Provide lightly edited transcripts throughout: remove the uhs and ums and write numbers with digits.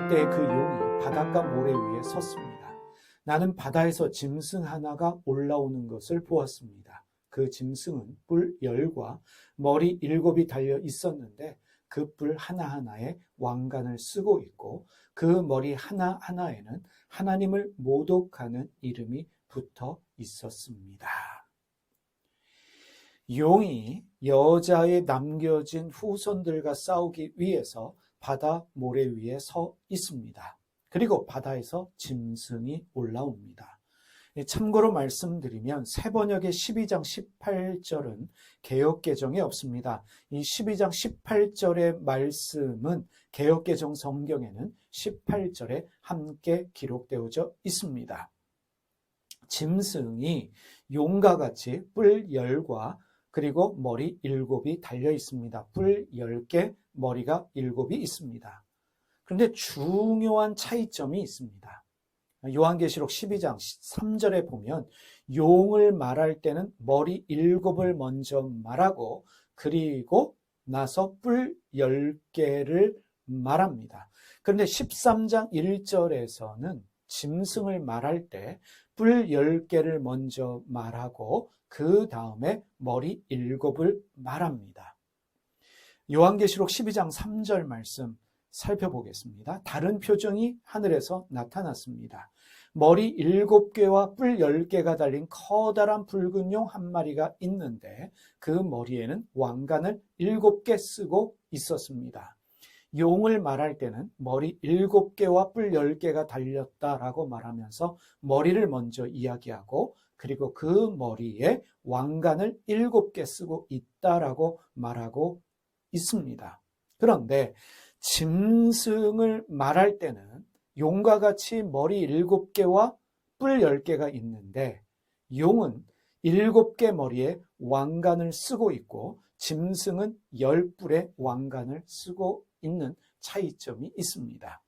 그때 그 용이 바닷가 모래 위에 섰습니다. 나는 바다에서 짐승 하나가 올라오는 것을 보았습니다. 그 짐승은 뿔 10과 머리 7이 달려 있었는데 그 뿔 하나하나에 왕관을 쓰고 있고 그 머리 하나하나에는 하나님을 모독하는 이름이 붙어 있었습니다. 용이 여자의 남겨진 후손들과 싸우기 위해서 바다 모래 위에 서 있습니다. 그리고 바다에서 짐승이 올라옵니다. 참고로 말씀드리면 세번역의 12장 18절은 개역개정에 없습니다. 이 12장 18절의 말씀은 개역개정 성경에는 18절에 함께 기록되어져 있습니다. 짐승이 용과 같이 뿔 10과 그리고 머리 7이 달려 있습니다. 뿔 10개, 머리가 7이 있습니다. 그런데 중요한 차이점이 있습니다. 요한계시록 12장 3절에 보면 용을 말할 때는 머리 7을 먼저 말하고 그리고 나서 뿔 10개를 말합니다. 그런데 13장 1절에서는 짐승을 말할 때 뿔 10개를 먼저 말하고 그 다음에 머리 7을 말합니다. 요한계시록 12장 3절 말씀 살펴보겠습니다. 다른 표정이 하늘에서 나타났습니다. 머리 7개와 뿔 10개가 달린 커다란 붉은 용 한 마리가 있는데 그 머리에는 왕관을 7개 쓰고 있었습니다. 용을 말할 때는 머리 7개와 뿔 10개가 달렸다라고 말하면서 머리를 먼저 이야기하고 그리고 그 머리에 왕관을 7개 쓰고 있다라고 말하고 있습니다. 그런데 짐승을 말할 때는 용과 같이 머리 7개와 뿔 10개가 있는데 용은 7개 머리에 왕관을 쓰고 있고 짐승은 10뿔의 왕관을 쓰고 있는 차이점이 있습니다.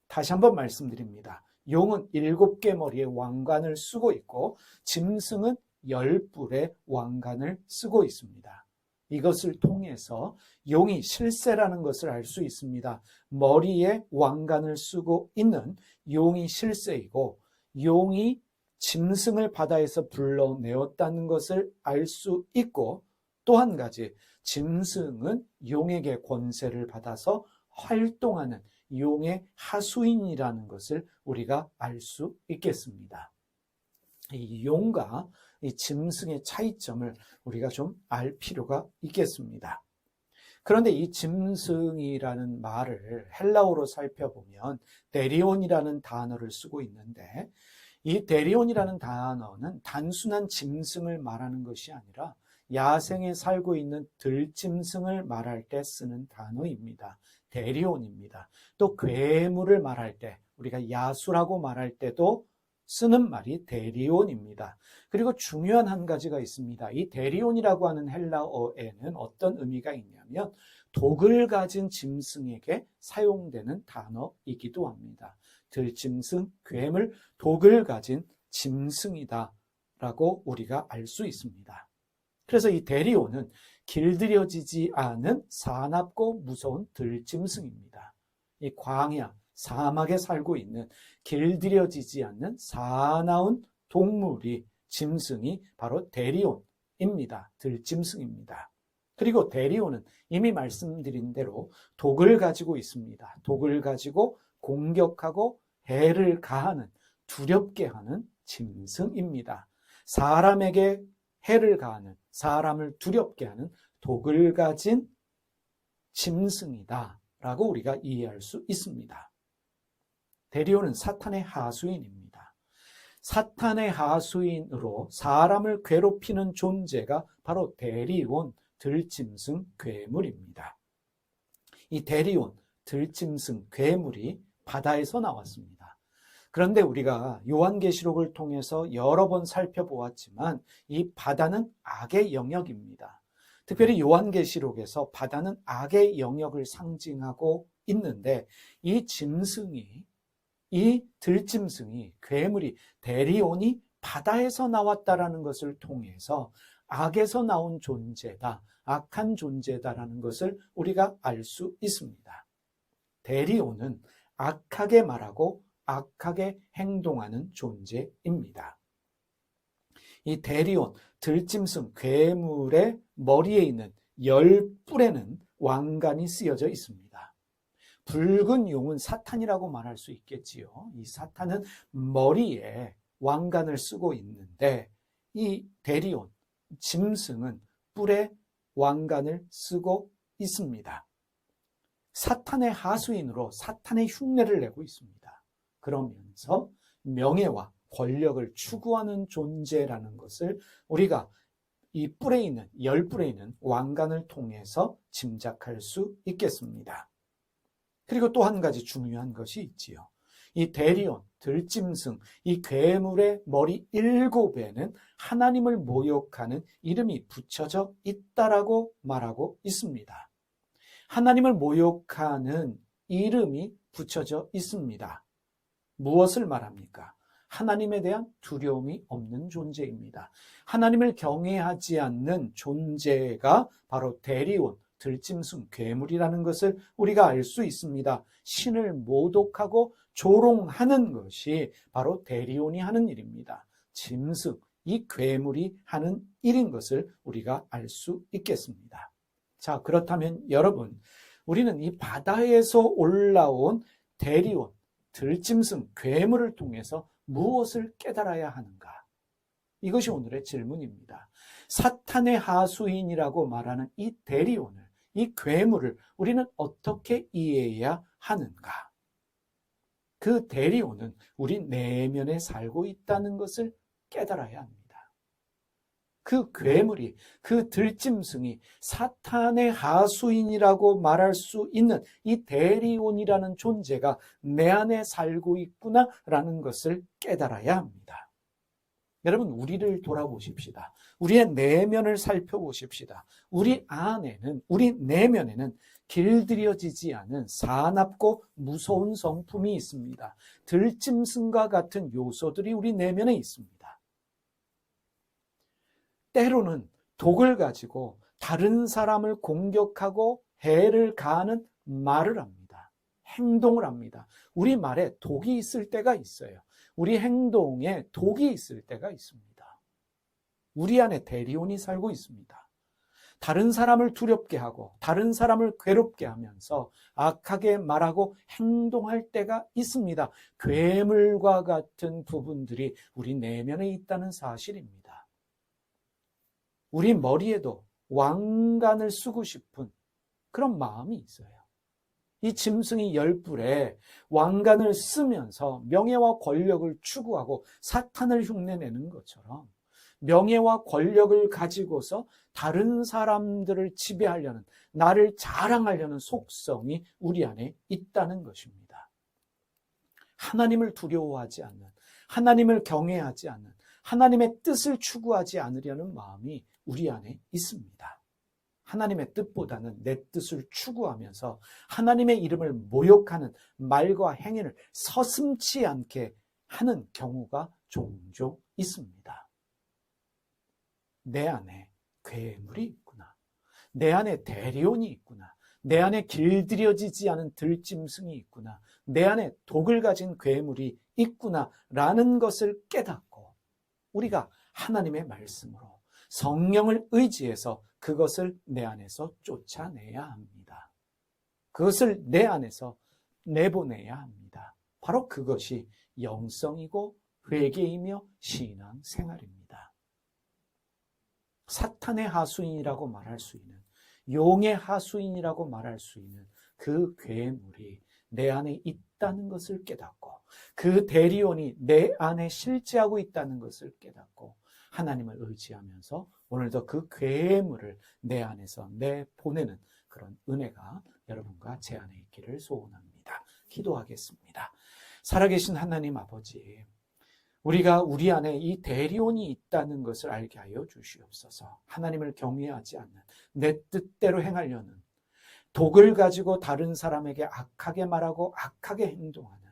다시 한번 말씀드립니다. 용은 7개 머리에 왕관을 쓰고 있고 짐승은 10뿔의 왕관을 쓰고 있습니다. 이것을 통해서 용이 실세라는 것을 알 수 있습니다. 머리에 왕관을 쓰고 있는 용이 실세이고 용이 짐승을 바다에서 불러내었다는 것을 알 수 있고 또 한 가지 짐승은 용에게 권세를 받아서 활동하는 용의 하수인이라는 것을 우리가 알 수 있겠습니다. 이 용과 이 짐승의 차이점을 우리가 좀 알 필요가 있겠습니다. 그런데 이 짐승이라는 말을 헬라어로 살펴보면 데리온이라는 단어를 쓰고 있는데 이 데리온이라는 단어는 단순한 짐승을 말하는 것이 아니라 야생에 살고 있는 들짐승을 말할 때 쓰는 단어입니다. 데리온입니다. 또 괴물을 말할 때 우리가 야수라고 말할 때도 쓰는 말이 데리온입니다. 그리고 중요한 한 가지가 있습니다. 이 데리온이라고 하는 헬라어에는 어떤 의미가 있냐면 독을 가진 짐승에게 사용되는 단어이기도 합니다. 들짐승, 괴물, 독을 가진 짐승이다 라고 우리가 알 수 있습니다. 그래서 이 데리온은 길들여지지 않은 사납고 무서운 들짐승입니다. 이 광야, 사막에 살고 있는 길들여지지 않는 사나운 동물이 짐승이 바로 데리온입니다. 들짐승입니다. 그리고 데리온은 이미 말씀드린 대로 독을 가지고 있습니다. 독을 가지고 공격하고 해를 가하는 두렵게 하는 짐승입니다. 사람에게 해를 가하는 사람을 두렵게 하는 독을 가진 짐승이다 라고 우리가 이해할 수 있습니다. 데리온은 사탄의 하수인입니다. 사탄의 하수인으로 사람을 괴롭히는 존재가 바로 데리온, 들짐승, 괴물입니다. 이 데리온, 들짐승, 괴물이 바다에서 나왔습니다. 그런데 우리가 요한계시록을 통해서 여러 번 살펴보았지만 이 바다는 악의 영역입니다. 특별히 요한계시록에서 바다는 악의 영역을 상징하고 있는데 이 짐승이 이 들짐승이 괴물이 데리온이 바다에서 나왔다라는 것을 통해서 악에서 나온 존재다, 악한 존재다라는 것을 우리가 알 수 있습니다. 데리온은 악하게 말하고 악하게 행동하는 존재입니다. 이 대리온, 들짐승, 괴물의 머리에 있는 10뿔에는 왕관이 쓰여져 있습니다. 붉은 용은 사탄이라고 말할 수 있겠지요. 이 사탄은 머리에 왕관을 쓰고 있는데 이 대리온, 짐승은 뿔에 왕관을 쓰고 있습니다. 사탄의 하수인으로 사탄의 흉내를 내고 있습니다. 그러면서 명예와 권력을 추구하는 존재라는 것을 우리가 이 뿔에 있는 10뿔에 있는 왕관을 통해서 짐작할 수 있겠습니다. 그리고 또 한 가지 중요한 것이 있지요. 이 대리온, 들짐승, 이 괴물의 머리 7에는 하나님을 모욕하는 이름이 붙여져 있다라고 말하고 있습니다. 하나님을 모욕하는 이름이 붙여져 있습니다. 무엇을 말합니까? 하나님에 대한 두려움이 없는 존재입니다. 하나님을 경외하지 않는 존재가 바로 대리온, 들짐승, 괴물이라는 것을 우리가 알 수 있습니다. 신을 모독하고 조롱하는 것이 바로 대리온이 하는 일입니다. 짐승, 이 괴물이 하는 일인 것을 우리가 알 수 있겠습니다. 자, 그렇다면 여러분, 우리는 이 바다에서 올라온 대리온, 들짐승, 괴물을 통해서 무엇을 깨달아야 하는가? 이것이 오늘의 질문입니다. 사탄의 하수인이라고 말하는 이 대리온을, 이 괴물을 우리는 어떻게 이해해야 하는가? 그 대리온은 우리 내면에 살고 있다는 것을 깨달아야 합니다. 그 괴물이, 그 들짐승이 사탄의 하수인이라고 말할 수 있는 이 대리온이라는 존재가 내 안에 살고 있구나라는 것을 깨달아야 합니다. 여러분, 우리를 돌아보십시다. 우리의 내면을 살펴보십시다. 우리 안에는, 우리 내면에는 길들여지지 않은 사납고 무서운 성품이 있습니다. 들짐승과 같은 요소들이 우리 내면에 있습니다. 때로는 독을 가지고 다른 사람을 공격하고 해를 가하는 말을 합니다. 행동을 합니다. 우리 말에 독이 있을 때가 있어요. 우리 행동에 독이 있을 때가 있습니다. 우리 안에 대리온이 살고 있습니다. 다른 사람을 두렵게 하고 다른 사람을 괴롭게 하면서 악하게 말하고 행동할 때가 있습니다. 괴물과 같은 부분들이 우리 내면에 있다는 사실입니다. 우리 머리에도 왕관을 쓰고 싶은 그런 마음이 있어요. 이 짐승이 10뿔에 왕관을 쓰면서 명예와 권력을 추구하고 사탄을 흉내내는 것처럼 명예와 권력을 가지고서 다른 사람들을 지배하려는, 나를 자랑하려는 속성이 우리 안에 있다는 것입니다. 하나님을 두려워하지 않는, 하나님을 경외하지 않는, 하나님의 뜻을 추구하지 않으려는 마음이 우리 안에 있습니다. 하나님의 뜻보다는 내 뜻을 추구하면서 하나님의 이름을 모욕하는 말과 행위를 서슴지 않게 하는 경우가 종종 있습니다. 내 안에 괴물이 있구나. 내 안에 대리온이 있구나. 내 안에 길들여지지 않은 들짐승이 있구나. 내 안에 독을 가진 괴물이 있구나라는 것을 깨닫고 우리가 하나님의 말씀으로 성령을 의지해서 그것을 내 안에서 쫓아내야 합니다. 그것을 내 안에서 내보내야 합니다. 바로 그것이 영성이고 회개이며 신앙생활입니다. 사탄의 하수인이라고 말할 수 있는, 용의 하수인이라고 말할 수 있는 그 괴물이 내 안에 있다는 것을 깨닫고 그 대리온이 내 안에 실제하고 있다는 것을 깨닫고 하나님을 의지하면서 오늘도 그 괴물을 내 안에서 내보내는 그런 은혜가 여러분과 제 안에 있기를 소원합니다. 기도하겠습니다. 살아계신 하나님 아버지, 우리가 우리 안에 이 대리온이 있다는 것을 알게 하여 주시옵소서. 하나님을 경외하지 않는, 내 뜻대로 행하려는, 독을 가지고 다른 사람에게 악하게 말하고 악하게 행동하는,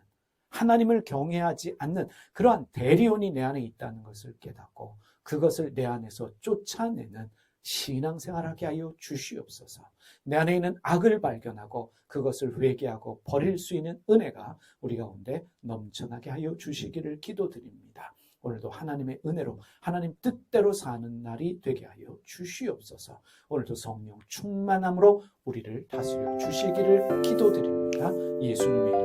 하나님을 경외하지 않는 그러한 대리온이 내 안에 있다는 것을 깨닫고 그것을 내 안에서 쫓아내는 신앙생활하게 하여 주시옵소서. 내 안에 있는 악을 발견하고 그것을 회개하고 버릴 수 있는 은혜가 우리 가운데 넘쳐나게 하여 주시기를 기도드립니다. 오늘도 하나님의 은혜로 하나님 뜻대로 사는 날이 되게 하여 주시옵소서. 오늘도 성령 충만함으로 우리를 다스려 주시기를 기도드립니다. 예수님의 이름으로